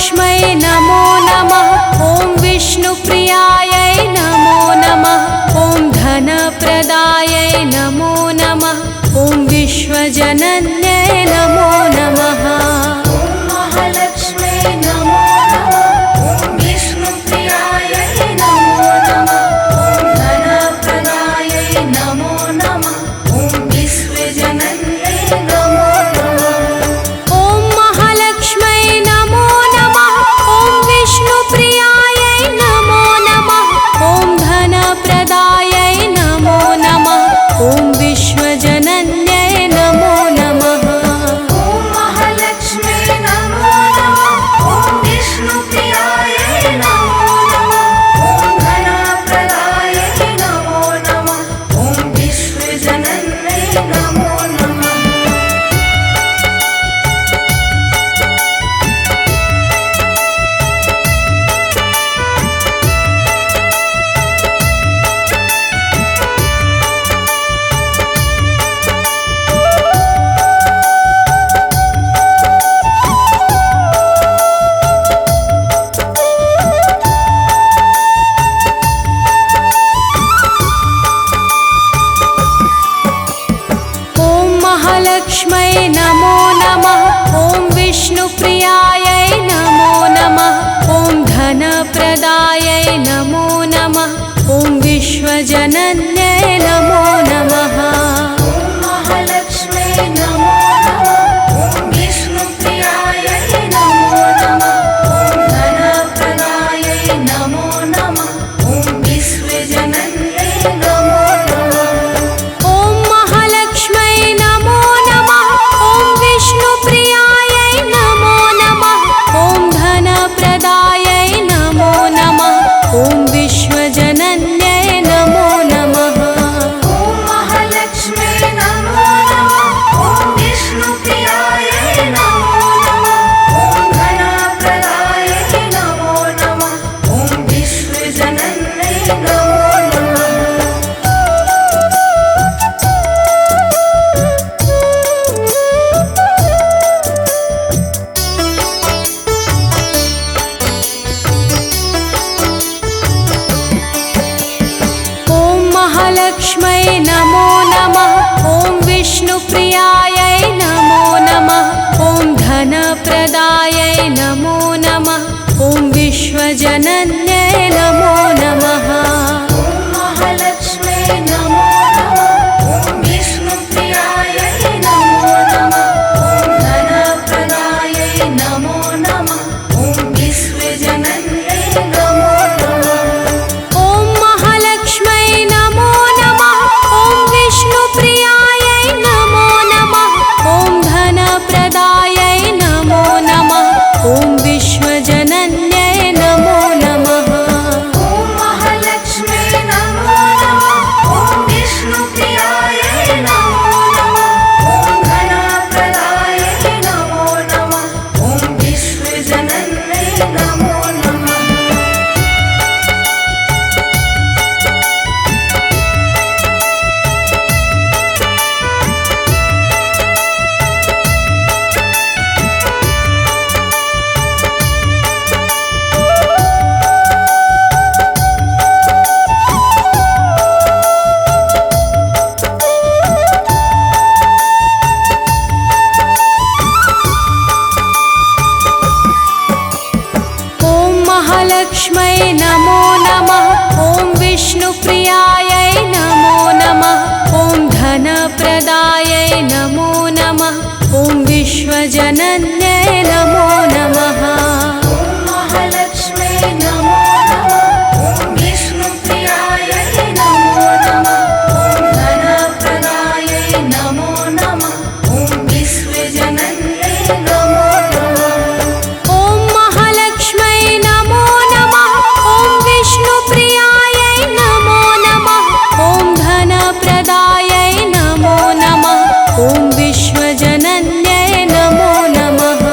महालक्ष्मै नमो नमः। ॐ विष्णुप्रियायै नमो नमः। ॐ धनप्रदायै नमो नमः। ॐ विश्वजनन्यै नमो नमः। महालक्ष्मै नमो नमः। ॐ विष्णुप्रियायै नमो नमः। ॐ धनप्रदायै नमो नमः। ॐ विश्वजनन्यै नमो नमः। ॐ महालक्ष्मै नमो नमः। ॐ विष्णुप्रियायै नमो नमः। ॐ धनप्रदायै नमो नमः। ॐ विश्वजनन्यै नमो नमः। महालक्ष्मै नमो नमः। ॐ विष्णुप्रियायै नमो नमः। ॐ धनप्रदायै नमो नमः। ॐ विश्वजनन्यै नमो नमः। महालक्ष्मै नमो नमः। ॐ विष्णुप्रियायै नमो नमः। ॐ धनप्रदायै नमो नमः। ॐ विश्वजनन्यै नमो नमः। महालक्ष्मै नमो नमः। ॐ विष्णुप्रियायै नमो नमः। ॐ धनप्रदायै नमो नमः। ॐ विश्वजनन्यै नमो नमः। ॐ महालक्ष्मै नमो नमः। ॐ विष्णुप्रियायै नमो नमः। ॐ धनप्रदायै नमो नमः। ॐ विश्वजनन्यै नमो नमः। महालक्ष्मै नमो नमः। ॐ विष्णुप्रियायै नमो नमः। ॐ धनप्रदायै नमो नमः। ॐ विश्वजनन्यै नमो नमः। ॐ महालक्ष्मै नमो नमः। ॐ विष्णुप्रियायै नमो नमः। ॐ धनप्रदायै नमो नमः। ॐ विश्वजनन्यै नमो नमः। महालक्ष्मै नमो नमः। ॐ विष्णुप्रियायै नमो नमः। ॐ धनप्रदायै नमो नमः। ॐ विश्वजनन्यै नमो नमः। ॐ महालक्ष्मै नमो नमः। ॐ विष्णुप्रियायै नमो नमः। ॐ धनप्रदायै नमो नमः। ॐ विश्वजनन्यै नमो नमः। महालक्ष्मै नमो नमः। ॐ विष्णुप्रियायै नमो नमः। ॐ धनप्रदायै नमो नमः। ॐ विश्वजनन्यै नमो नमः। ॐ महालक्ष्मै नमो नमः। ॐ विष्णुप्रियायै नमो नमः। ॐ धनप्रदायै नमो नमः। ॐ विश्वजनन्यै नमो नमः। महालक्ष्मै नमो नमः। ॐ विष्णुप्रियायै नमो नमः। ॐ धनप्रदायै नमो नमः। ॐ विश्वजनन्यै नमो नमः। ॐ महालक्ष्मै नमो नमः। ॐ विष्णुप्रियायै नमो नमः। ॐ धनप्रदायै नमो नमः। ॐ विश्वजनन्यै नमो नमः।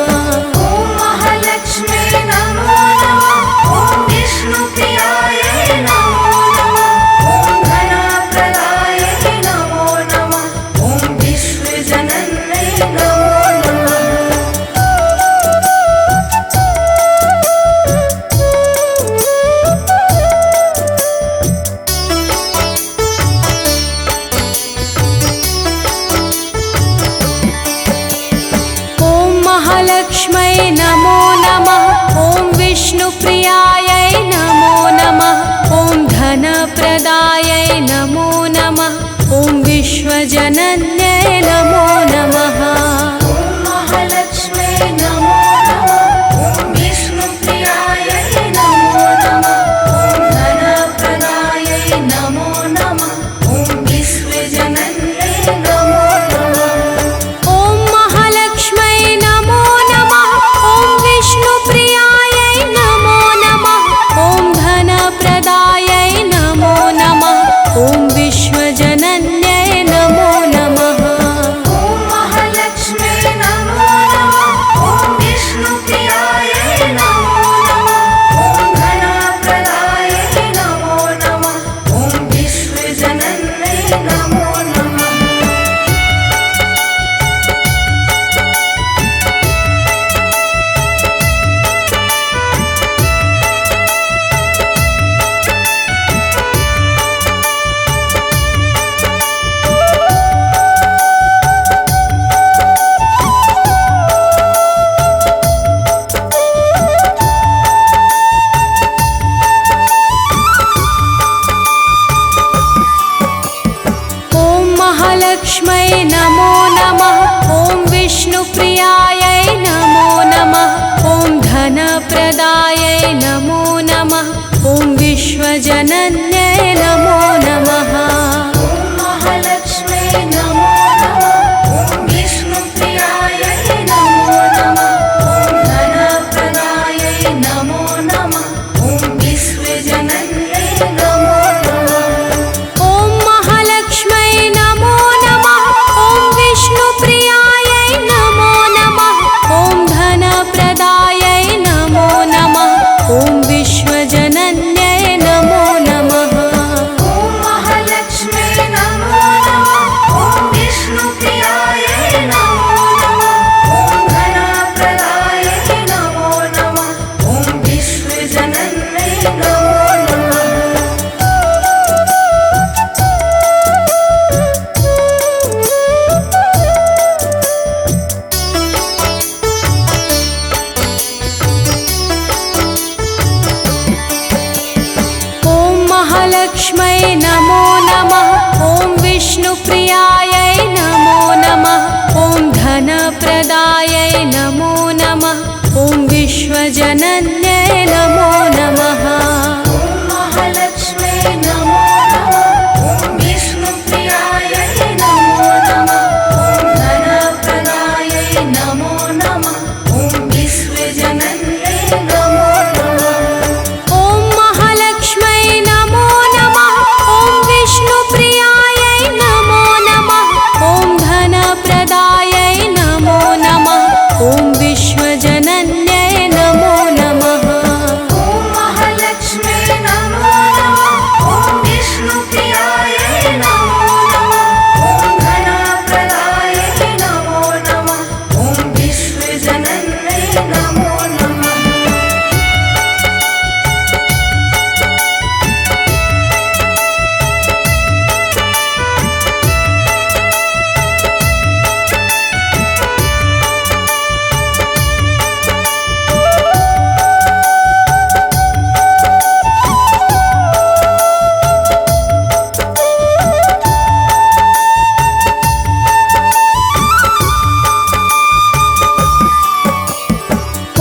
विश्वजनन्यै नमो नमः। ॐ महालक्ष्म्यै नमो नमः। ॐ विष्णुप्रियायै नमो नमः। ॐ धनप्रदायै नमो नमः। ॐ विश्वजनन्यै नमो नमः। ॐ महालक्ष्म्यै नमो नमः। ॐ विष्णुप्रियायै नमो नमः। ॐ धनप्रदायै नमो नमः। ॐ विश्वजनन्यै नमो नमः। ॐ महालक्ष्म्यै नमो नमः। ॐ विष्णुप्रियायै नमो नमः। ॐ धनप्रदायै नमो नमः। ॐ विश्वजनन्यै नमो नमः। ॐ महालक्ष्म्यै नमो नमः। ॐ विष्णुप्रियायै नमो नमः। ॐ धनप्रदायै नमो नमः। ॐ विश्वजनन्यै नमो नमः। ॐ महालक्ष्म्यै नमो नमः। ॐ विष्णुप्रियायै नमो नमः। ॐ धनप्रदायै नमो नमः। ॐ विश्वजनन्यै नमो नमः। ॐ महालक्ष्म्यै नमो नमः। ॐ विष्णुप्रियायै नमो नमः। ॐ धनप्रदायै नमो नमः। ॐ विश्वजनन्यै नमो नमः। ॐ महालक्ष्म्यै नमो नमः। ॐ विष्णुप्रियायै नमो नमः। ॐ धनप्रदायै नमो नमः। ॐ विश्वजनन्यै नमो नमः। ॐ महालक्ष्म्यै नमो नमः। ॐ विष्णुप्रियायै नमो नमः। ॐ धनप्रदायै नमो नमः। ॐ विश्वजनन्यै नमो नमः। ॐ महालक्ष्म्यै नमो नमः। ॐ विष्णुप्रियायै नमो नमः। ॐ धनप्रदायै नमो नमः। ॐ विश्वजनन्यै नमो नमः। ॐ महालक्ष्म्यै नमो नमः। ॐ विष्णुप्रियायै नमो नमः। ॐ धनप्रदायै नमो नमः। ॐ विश्वजनन्यै नमो नमः। ॐ महालक्ष्म्यै नमो नमः। ॐ विष्णुप्रियायै नमो नमः। ॐ धनप्रदायै नमो नमः। ॐ विश्वजनन्यै नमो नमः।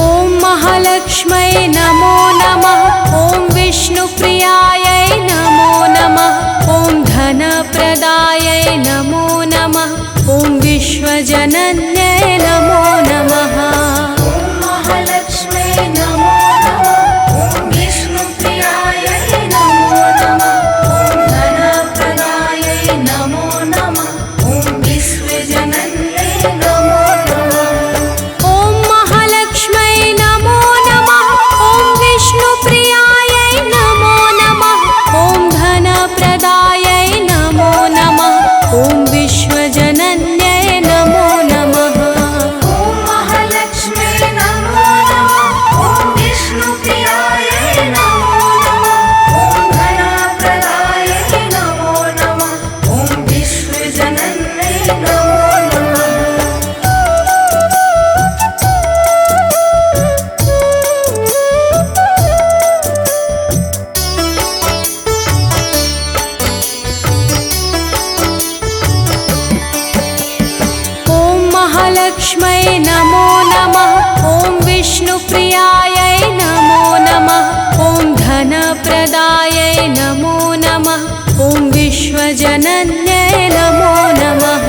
ॐ महालक्ष्म्यै नमो नमः। ॐ विष्णुप्रियायै नमो नमः। ॐ धनप्रदायै नमो नमः। ॐ विश्वजनन्यै नमो नमः। ॐ महालक्ष्म्यै नमो नमः। ॐ विष्णुप्रियायै नमो नमः। ॐ धनप्रदायै नमो नमः। ॐ विश्वजनन्यै नमो नमः। ॐ महालक्ष्म्यै नमो नमः। ॐ विष्णुप्रियायै नमो नमः। ॐ धनप्रदायै नमो नमः। ॐ विश्वजनन्यै नमो नमः। ॐ महालक्ष्म्यै महालक्ष्मै नमो नमः। ॐ विष्णुप्रियायै नमो नमः। ॐ धनप्रदायै नमो नमः। ॐ विश्वजनन्यै नमो नमः।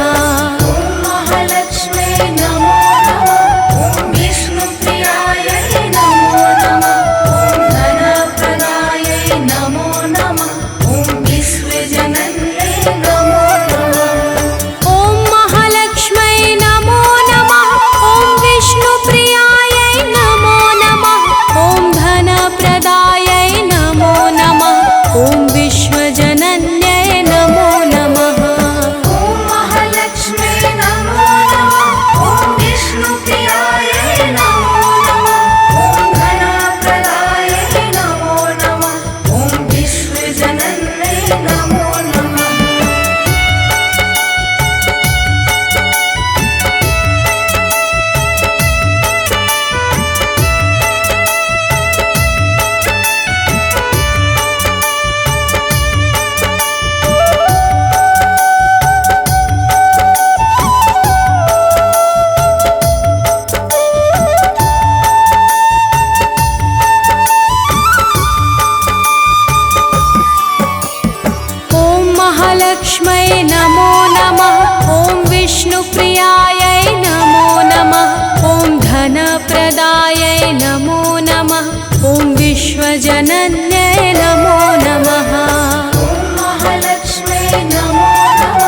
महालक्ष्मै नमो नमः। ॐ विष्णुप्रियायै नमो नमः। ॐ धनप्रदायै नमो नमः। ॐ विश्वजनन्यै नमो नमः। ॐ महालक्ष्मै नमो नमः। ॐ विष्णुप्रियायै नमो नमः। ॐ धनप्रदायै नमो नमः। ॐ विश्वजनन्यै नमो नमः। ॐ महालक्ष्मै नमो नमः। ॐ विष्णुप्रियायै नमो नमः। ॐ धनप्रदायै नमो नमः। ॐ विश्वजनन्यै नमो नमः। ॐ महालक्ष्मै नमो नमः। ॐ विष्णुप्रियायै नमो नमः। ॐ धनप्रदायै नमो नमः। ॐ विश्वजनन्यै नमो नमः। ॐ महालक्ष्मै नमो नमः।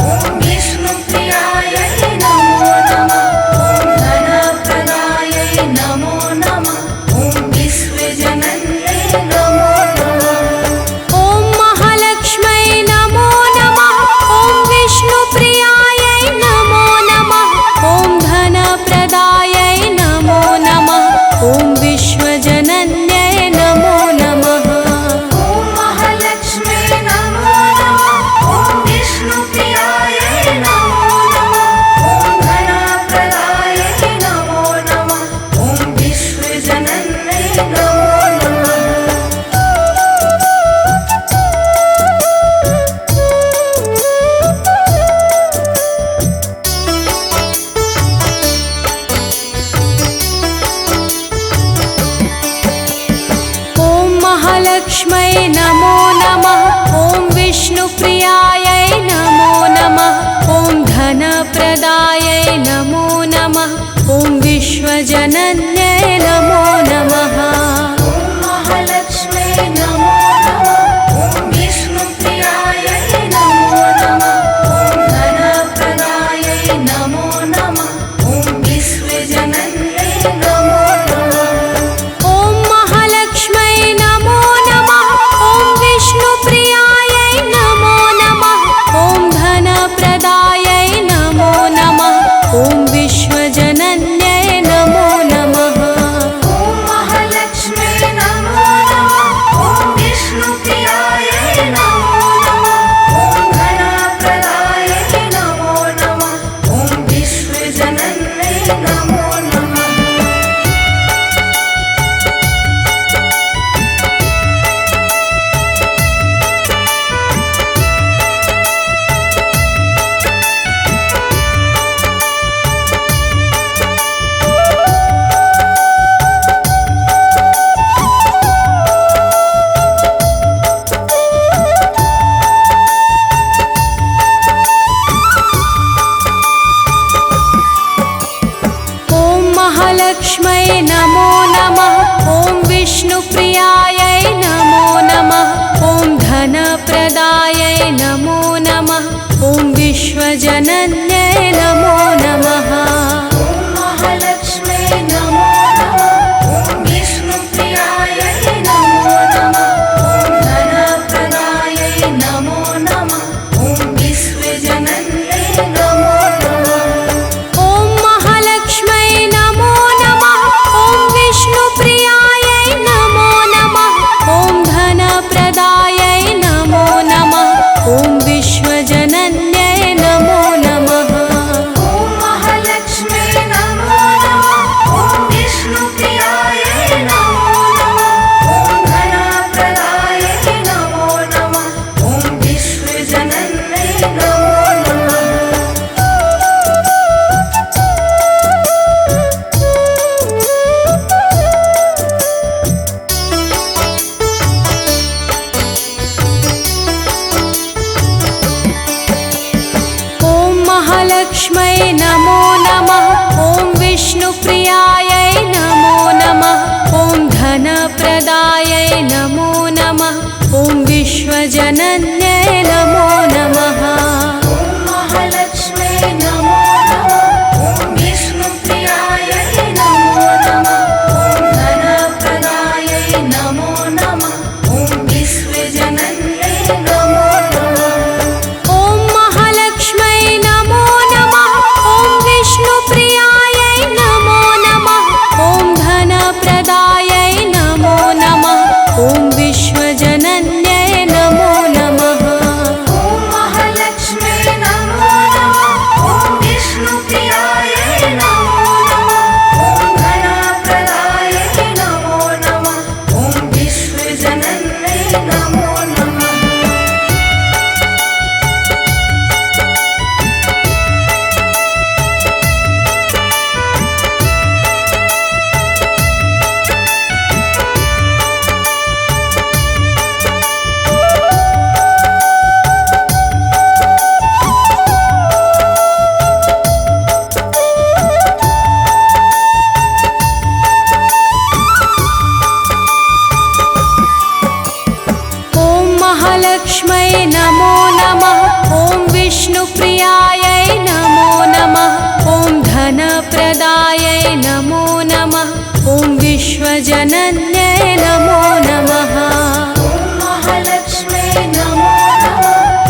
ॐ विष्णुप्रियायै नमो नमः। ॐ धनप्रदायै नमो नमः। ॐ विश्वजनन्यै नमो नमः। ॐ महालक्ष्मै नमो नमः। ॐ विष्णुप्रियायै नमो नमः। ॐ धनप्रदायै नमो नमः। ॐ विश्वजनन्यै नमो नमः। ॐ महालक्ष्मै नमो नमः। ॐ विष्णुप्रियायै नमो नमः। ॐ धनप्रदायै नमो नमः। ॐ विश्वजनन्यै नमो नमः। ॐ महालक्ष्मै नमो नमः। ॐ विष्णुप्रियायै नमो नमः। ॐ धनप्रदायै नमो नमः। ॐ विश्वजनन्यै नमो नमः। ॐ महालक्ष्मै नमो नमः। ॐ विष्णुप्रियायै नमो नमः। ॐ धनप्रदायै नमो नमः। ॐ विश्वजनन्यै नमो नमः। ॐ महालक्ष्मै नमो नमः। ॐ विष्णुप्रियायै नमो नमः। ॐ धनप्रदायै नमो नमः। ॐ विश्वजनन्यै नमो नमः। ॐ महालक्ष्मै नमो नमः। ॐ विष्णुप्रियायै नमो नमः। ॐ धनप्रदायै नमो नमः। ॐ विश्वजनन्यै नमो नमः। ॐ महालक्ष्मै नमो नमः। ॐ विष्णुप्रियायै नमो नमः। ॐ धनप्रदायै नमो नमः। ॐ विश्वजनन्यै नमो नमः। ॐ महालक्ष्मै नमो नमः। ॐ विष्णुप्रियायै नमो नमः। ॐ धनप्रदायै नमो नमः। ॐ विश्वजनन्यै नमो नमः। ॐ महालक्ष्मै नमो नमः। ॐ विष्णुप्रियायै नमो नमः। ॐ धनप्रदायै नमो नमः। ॐ विश्वजनन्यै नमो नमः। ॐ विश्वजनन्यै नमो नमः। ॐ महालक्ष्म्यै नमो नमः। ॐ विष्णुप्रियायै नमो नमः। ॐ धनप्रदायै नमो नमः। ॐ विश्वजनन्यै नमो नमः। ॐ महालक्ष्म्यै नमो नमः। ॐ विष्णुप्रियायै नमो नमः। ॐ धनप्रदायै नमो नमः। ॐ विश्वजनन्यै नमो नमः। ॐ महालक्ष्म्यै नमो नमः। ॐ विष्णुप्रियायै नमो नमः। ॐ धनप्रदायै नमो नमः। ॐ विश्वजनन्यै नमो नमः। ॐ महालक्ष्म्यै नमो नमः। ॐ विष्णुप्रियायै नमो नमः। ॐ धनप्रदायै नमो नमः। ॐ विश्वजनन्यै नमो नमः। ॐ महालक्ष्म्यै नमो नमः।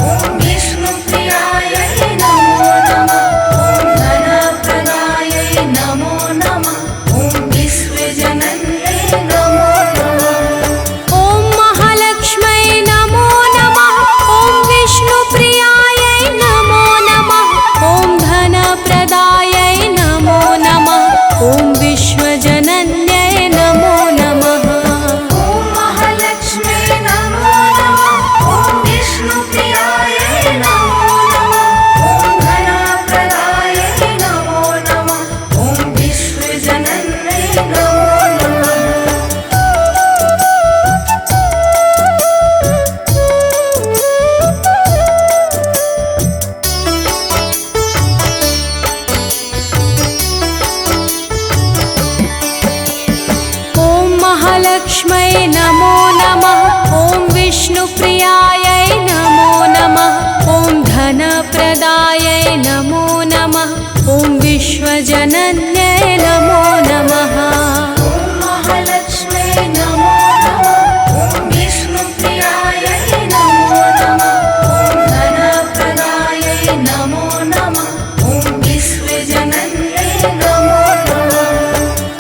ॐ विष्णुप्रियायै नमो नमः। ॐ धनप्रदायै नमो नमः। ॐ विश्वजनन्यै नमो नमः। ॐ महालक्ष्म्यै नमो नमः। ॐ विष्णुप्रियायै नमो नमः। ॐ धनप्रदायै नमो नमः। ॐ विश्वजनन्यै नमो नमः। ॐ महालक्ष्म्यै नमो नमः। ॐ विष्णुप्रियायै नमो नमः। ॐ धनप्रदायै नमो नमः। ॐ विश्वजनन्यै नमो नमः। ॐ महालक्ष्म्यै नमो नमः। ॐ विष्णुप्रियायै नमो नमः। ॐ धनप्रदायै नमो नमः। ॐ विश्वजनन्यै नमो नमः। ॐ महालक्ष्म्यै नमो नमः। ॐ विष्णुप्रियायै नमो नमः। ॐ धनप्रदायै नमो नमः। ॐ विश्वजनन्यै नमो नमः।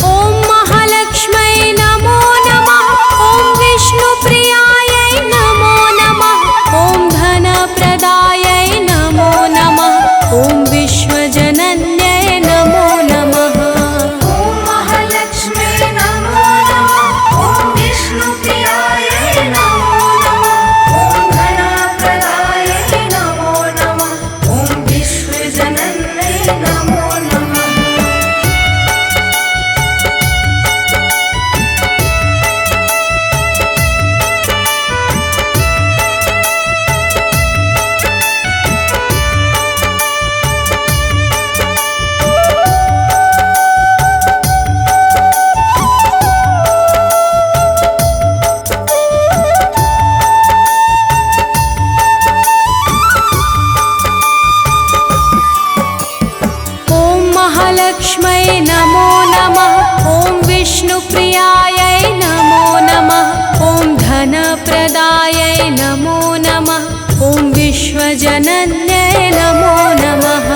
ॐ महालक्ष्म्यै नमो नमः। ॐ विष्णुप्रियायै नमो नमः। ॐ धनप्रदायै नमो नमः। ॐ विश्वजनन्यै नमो नमः। ॐ महालक्ष्म्यै नमो नमः। ॐ विष्णुप्रियायै नमो नमः। ॐ धनप्रदायै नमो नमः। ॐ विश्वजनन्यै नमो नमः। ॐ महालक्ष्म्यै नमो नमः। ॐ विष्णुप्रियायै नमो नमः। ॐ धनप्रदायै नमो नमः। ॐ विश्वजनन्यै नमो नमः।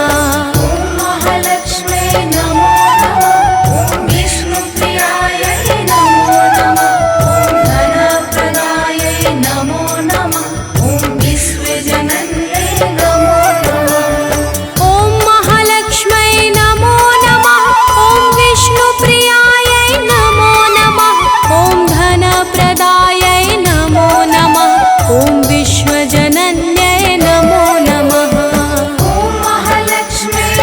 ॐ महालक्ष्म्यै नमो नमः। ॐ विष्णुप्रियायै नमो नमः। ॐ धनप्रदायै नमो नमः। ॐ विश्वजनन्यै नमो नमः। ॐ महालक्ष्म्यै नमो नमः। ॐ विष्णुप्रियायै नमो नमः। ॐ धनप्रदायै नमो नमः। ॐ विश्वजनन्यै नमो नमः। ॐ महालक्ष्म्यै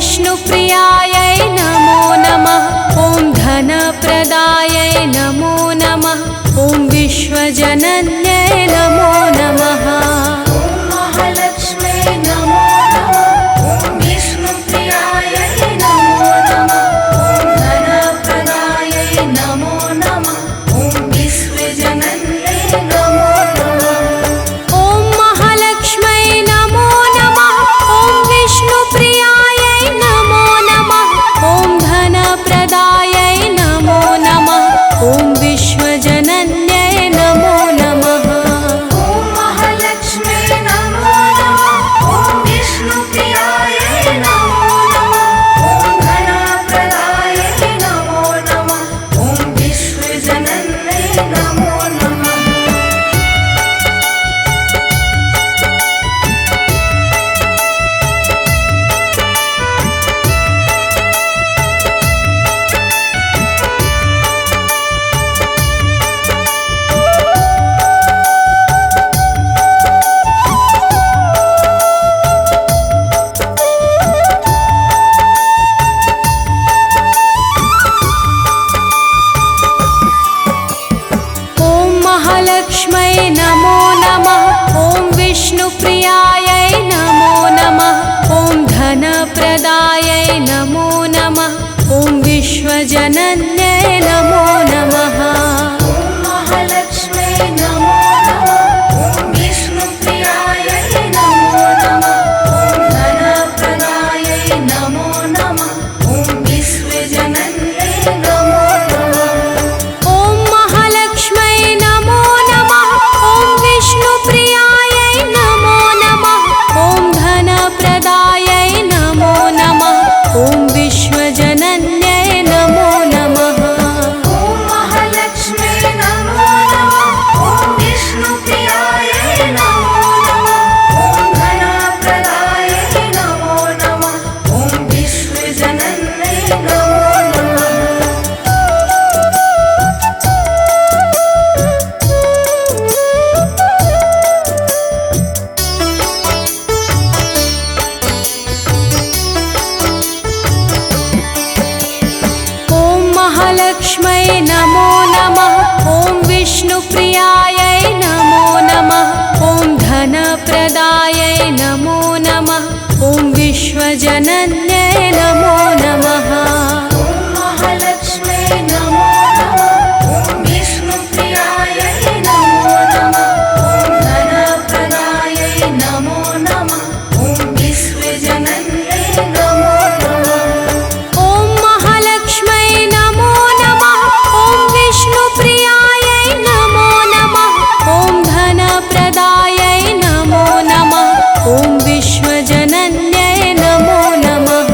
विष्णुप्रियायै नमो नमः ॐ धनप्रदायै नमो नमः ॐ विश्वजनन्यै नमो नमः ॐ महालक्ष्म्यै नमो नमः ॐ विष्णुप्रियायै नमो नमः ॐ धनप्रदायै नमो नमः ॐ विश्वजनन्यै नमो नमः ॐ महालक्ष्म्यै नमो नमः ॐ विष्णुप्रियायै नमो नमः ॐ धनप्रदायै नमो नमः ॐ विश्वजनन्यै नमो नमः ॐ महालक्ष्म्यै नमो नमः ॐ विष्णुप्रियायै नमो नमः ॐ धनप्रदायै नमो नमः ॐ विश्वजनन्यै नमो नमः ॐ महालक्ष्म्यै नमो नमः ॐ विष्णुप्रियायै नमो नमः ॐ धनप्रदायै नमो नमः ॐ विश्वजनन्यै नमो नमः ॐ महालक्ष्म्यै नमो नमः ॐ विष्णुप्रियायै नमो नमः ॐ धनप्रदायै नमो नमः ॐ विश्वजनन्यै नमो नमः ॐ महालक्ष्म्यै नमो नमः ॐ विष्णुप्रियायै नमो नमः ॐ धनप्रदायै नमो नमः ॐ विश्वजनन्यै नमो नमः ॐ महालक्ष्म्यै नमो नमः ॐ विष्णुप्रियायै नमो नमः ॐ धनप्रदायै नमो नमः ॐ विश्वजनन्यै नमो नमः ॐ महालक्ष्म्यै नमो नमः ॐ विष्णुप्रियायै नमो नमः ॐ धनप्रदायै नमो नमः ॐ विश्वजनन्यै नमो नमः ॐ महालक्ष्म्यै नमो नमः ॐ विष्णुप्रियायै नमो नमः ॐ धनप्रदायै नमो नमः ॐ विश्वजनन्यै नमो नमः ॐ महालक्ष्म्यै नमो नमः ॐ विष्णुप्रियायै नमो नमः ॐ धनप्रदायै नमो नमः ॐ विश्वजनन्यै नमो नमः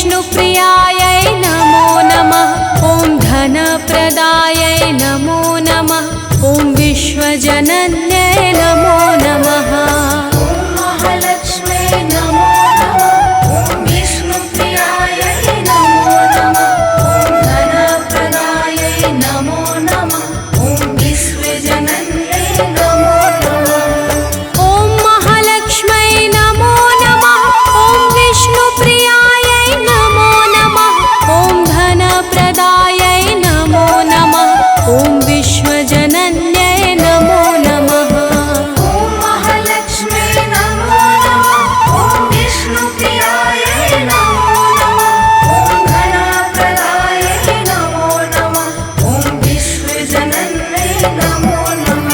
विष्णुप्रियायै नमो नमः ॐ धनप्रदायै नमो नमः ॐ विश्वजनन्यै नमो नमः ॐ महालक्ष्म्यै नमो नमः ॐ विष्णुप्रियायै नमो नमः ॐ धनप्रदायै नमो नमः ॐ विश्वजनन्यै नमो नमः ॐ महालक्ष्म्यै नमो नमः ॐ विष्णुप्रियायै नमो नमः ॐ धनप्रदायै नमो नमः ॐ विश्वजनन्यै नमो नमः ॐ महालक्ष्म्यै नमो नमः ॐ विष्णुप्रियायै नमो नमः ॐ धनप्रदायै नमो नमः ॐ विश्वजनन्यै नमो नमः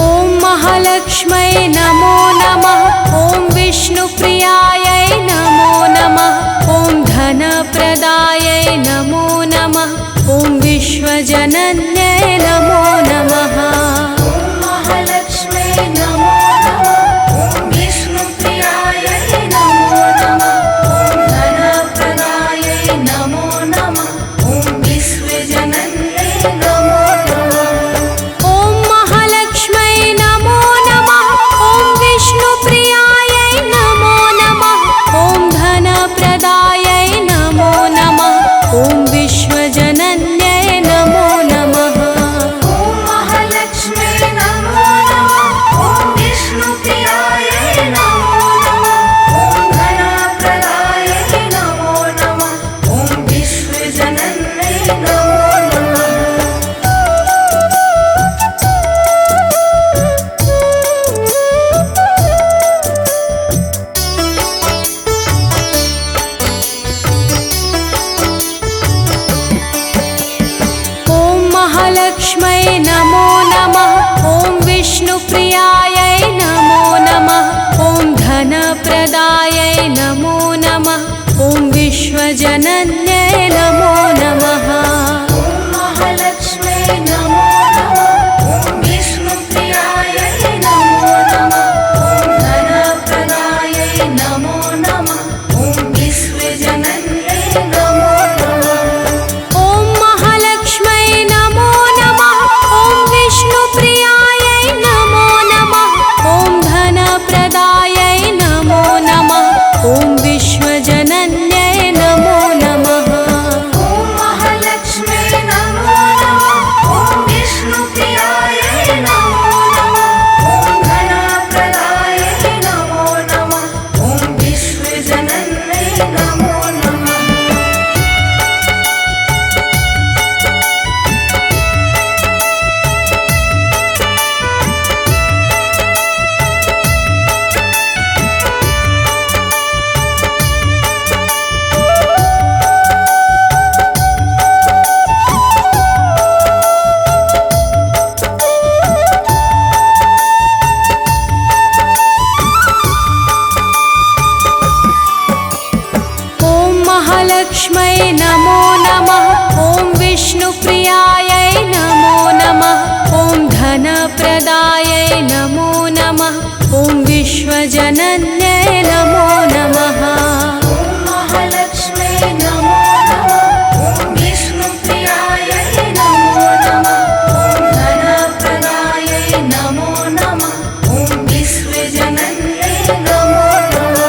ॐ महालक्ष्म्यै नमो नमः ॐ विष्णुप्रियायै नमो नमः ॐ धनप्रदायै नमो नमः ॐ विश्वजनन्यै नमो नमः ॐ महालक्ष्म्यै नमो नमः ॐ विष्णुप्रियायै नमो नमः ॐ धनप्रदायै नमो नमः ॐ विश्वजनन्यै नमो नमः ॐ महालक्ष्म्यै नमो नमः ॐ विष्णुप्रियायै नमो नमः ॐ धनप्रदायै नमो नमः ॐ विश्वजनन्यै नमो नमः ॐ महालक्ष्म्यै नमो नमः ॐ विष्णुप्रियायै नमो नमः ॐ धनप्रदायै नमो नमः ॐ विश्वजनन्यै नमो नमः ॐ महालक्ष्म्यै नमो नमः ॐ विष्णुप्रियायै नमो नमः ॐ धनप्रदायै नमो नमः ॐ विश्वजनन्यै नमो नमः ॐ महालक्ष्म्यै नमो नमः ॐ विष्णुप्रियायै नमो नमः ॐ धनप्रदायै नमो नमः ॐ विश्वजनन्यै नमो नमः ॐ महालक्ष्म्यै नमो नमः ॐ विष्णुप्रियायै नमो नमः ॐ धनप्रदायै नमो नमः ॐ विश्वजनन्यै नमो नमः ॐ महालक्ष्म्यै नमो नमः ॐ विष्णुप्रियायै नमो नमः ॐ धनप्रदायै नमो नमः ॐ विश्वजनन्यै नमो नमः ॐ महालक्ष्म्यै नमो नमः ॐ विष्णुप्रियायै नमो नमः ॐ धनप्रदायै नमो नमः ॐ विश्वजनन्यै नमो नमः ॐ महालक्ष्म्यै नमो नमः ॐ विष्णुप्रियायै नमो नमः ॐ धनप्रदायै नमो नमः ॐ विश्वजनन्यै नमो नमः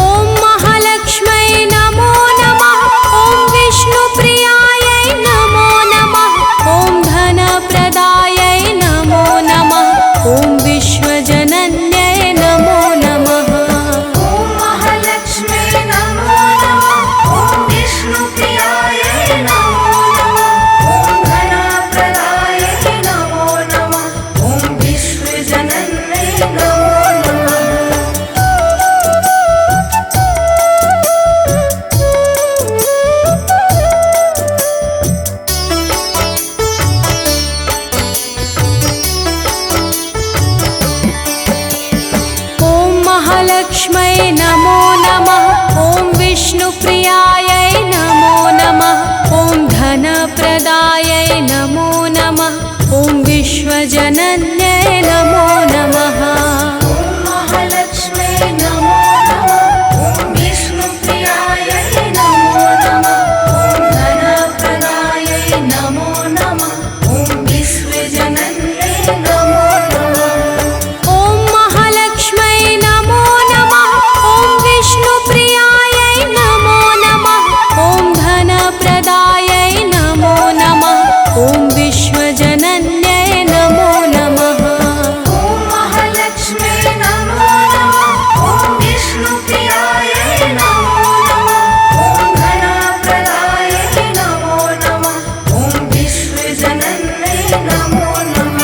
ॐ महालक्ष्म्यै नमो नमः ॐ विष्णुप्रियायै नमो नमः ॐ धनप्रदायै नमो नमः ॐ विश्वजनन्यै नमो नमः ॐ महालक्ष्म्यै महालक्ष्मै नमो नमः ॐ विष्णुप्रियायै नमो नमः ॐ धनप्रदायै नमो नमः ॐ विश्वजनन्यै नमो नमः महालक्ष्मै नमो नमः ॐ विष्णुप्रियायै नमो नमः ॐ धनप्रदायै नमो नमः ॐ विश्वजनन्यै नमो नमः ॐ महालक्ष्मै नमो नमः ॐ विष्णुप्रियायै नमो नमः ॐ धनप्रदायै नमो नमः ॐ विश्वजनन्यै नमो नमः ॐ महालक्ष्मै नमो नमः ॐ विष्णुप्रियायै नमो नमः ॐ धनप्रदायै नमो नमः ॐ विश्वजनन्यै नमो नमः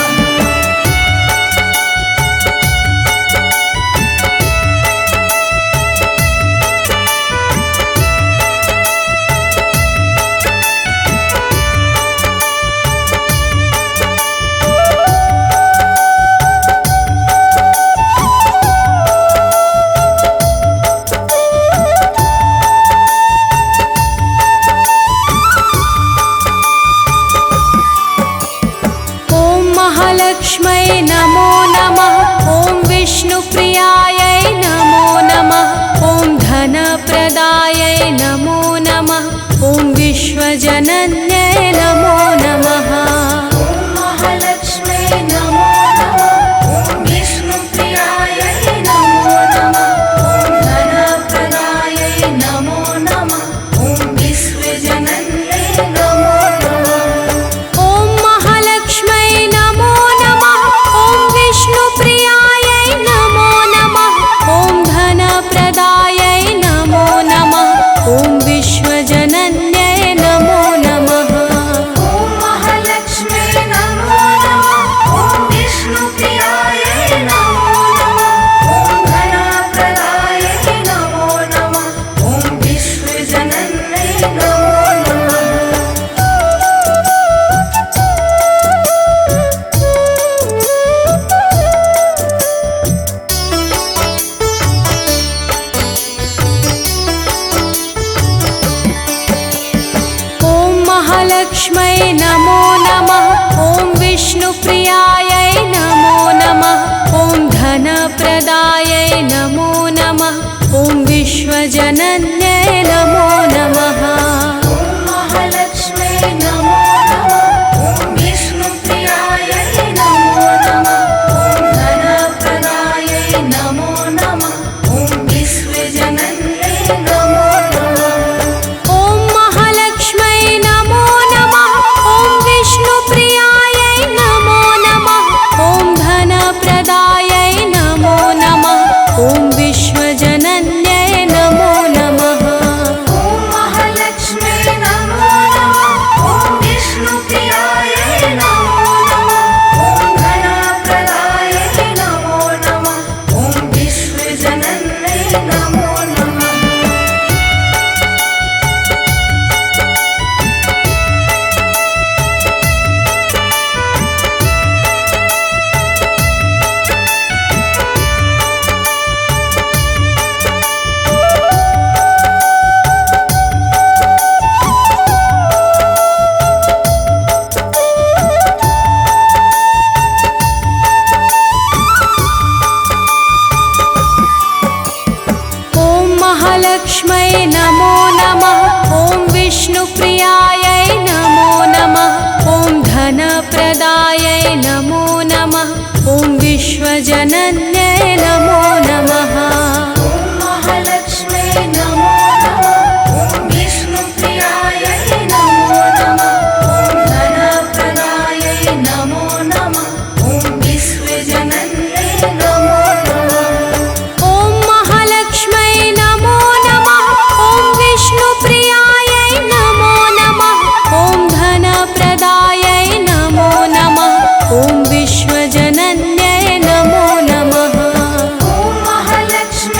ॐ महालक्ष्मै नमो नमः ॐ विष्णुप्रियायै नमो नमः ॐ धनप्रदायै नमो नमः ॐ विश्वजनन्यै नमो नमः ॐ महालक्ष्मै नमो नमः ॐ विष्णुप्रियायै नमो नमः ॐ धनप्रदायै नमो नमः ॐ विश्वजनन्यै नमो नमः ॐ महालक्ष्मै नमो नमः ॐ विष्णुप्रियायै नमो नमः ॐ धनप्रदायै नमो नमः ॐ विश्वजनन्यै नमो नमः ॐ महालक्ष्मै नमो नमः ॐ विष्णुप्रियायै नमो नमः ॐ धनप्रदायै नमो नमः ॐ विश्वजनन्यै नमो नमः ॐ महालक्ष्मै नमो नमः ॐ विष्णुप्रियायै नमो नमः ॐ धनप्रदायै नमो नमः ॐ विश्वजनन्यै नमो नमः ॐ महालक्ष्मै नमो नमः ॐ विष्णुप्रियायै नमो नमः ॐ धनप्रदायै नमो नमः ॐ विश्वजनन्यै नमो नमः ॐ महालक्ष्मै नमो नमः ॐ विष्णुप्रियायै नमो नमः ॐ धनप्रदायै नमो नमः ॐ विश्वजनन्यै नमो नमः ॐ महालक्ष्मै नमो नमः ॐ विष्णुप्रियायै नमो नमः ॐ धनप्रदायै नमो नमः ॐ विश्वजनन्यै नमो नमः ॐ महालक्ष्मै नमो नमः ॐ विष्णुप्रियायै नमो नमः ॐ धनप्रदायै नमो नमः ॐ विश्वजनन्यै नमो नमः ॐ महालक्ष्मै नमो नमः ॐ विष्णुप्रियायै नमो नमः ॐ धनप्रदायै नमो नमः ॐ विश्वजनन्यै नमो नमः ॐ महालक्ष्मै नमो नमः ॐ विष्णुप्रियायै नमो नमः ॐ धनप्रदायै नमो नमः ॐ विश्वजनन्यै नमो नमः ॐ महालक्ष्मै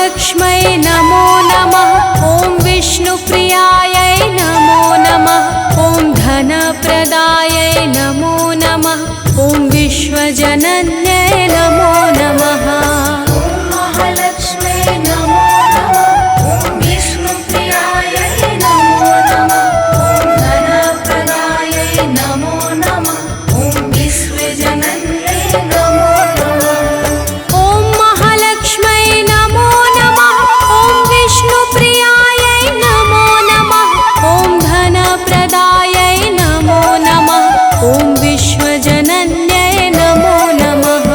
महालक्ष्मै नमो नमः। ॐ विष्णुप्रियायै नमो नमः। ॐ धनप्रदायै नमो नमः। ॐ विश्वजनन्यै नमो नमः। ॐ महालक्ष्मै नमो नमः। ॐ विष्णुप्रियायै नमो नमः। ॐ धनप्रदायै नमो नमः। ॐ विश्वजनन्यै नमो नमः। ॐ महालक्ष्मै नमो नमः। ॐ विष्णुप्रियायै नमो नमः। ॐ धनप्रदायै नमो नमः। ॐ विश्वजनन्यै नमो नमः।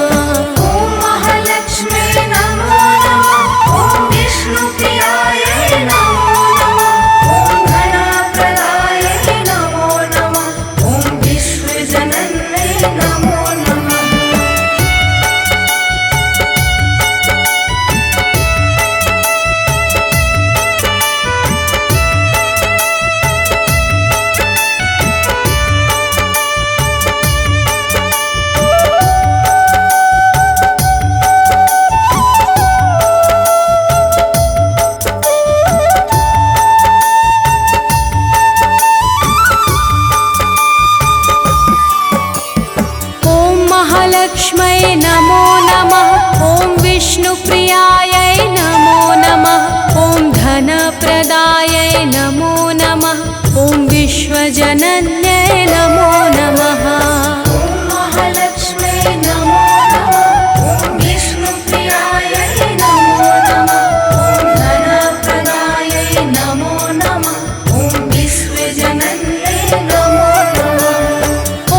ॐ महालक्ष्मै नमो नमः। ॐ विष्णुप्रियायै नमो नमः। ॐ धनप्रदायै नमो नमः। ॐ विश्वजनन्यै नमो नमः। ॐ महालक्ष्मै नमो नमः। ॐ विष्णुप्रियायै नमो नमः। ॐ धनप्रदायै नमो नमः। ॐ विश्वजनन्यै नमो नमः। ॐ महालक्ष्मै नमो नमः। ॐ विष्णुप्रियायै नमो नमः। ॐ धनप्रदायै नमो नमः। ॐ विश्वजनन्यै नमो नमः।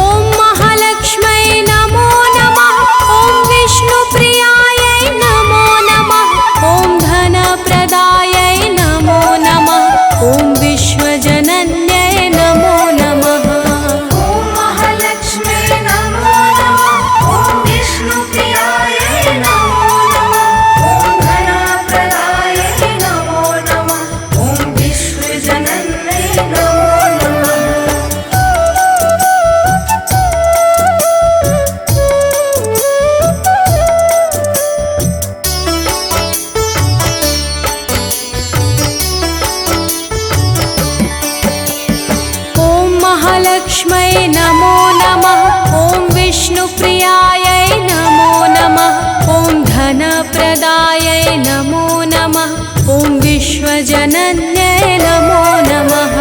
ॐ महालक्ष्मै नमो नमः। ॐ विष्णुप्रियायै नमो नमः। ॐ धनप्रदायै नमो नमः। ॐ विश्वजनन्यै नमो नमः। ॐ महालक्ष्मै नमो नमः। ॐ विष्णुप्रियायै नमो नमः। ॐ धनप्रदायै नमो नमः। ॐ विश्वजनन्यै नमो नमः। ॐ महालक्ष्मै नमो नमः। ॐ विष्णुप्रियायै नमो नमः। ॐ धनप्रदायै नमो नमः। ॐ विश्वजनन्यै नमो नमः।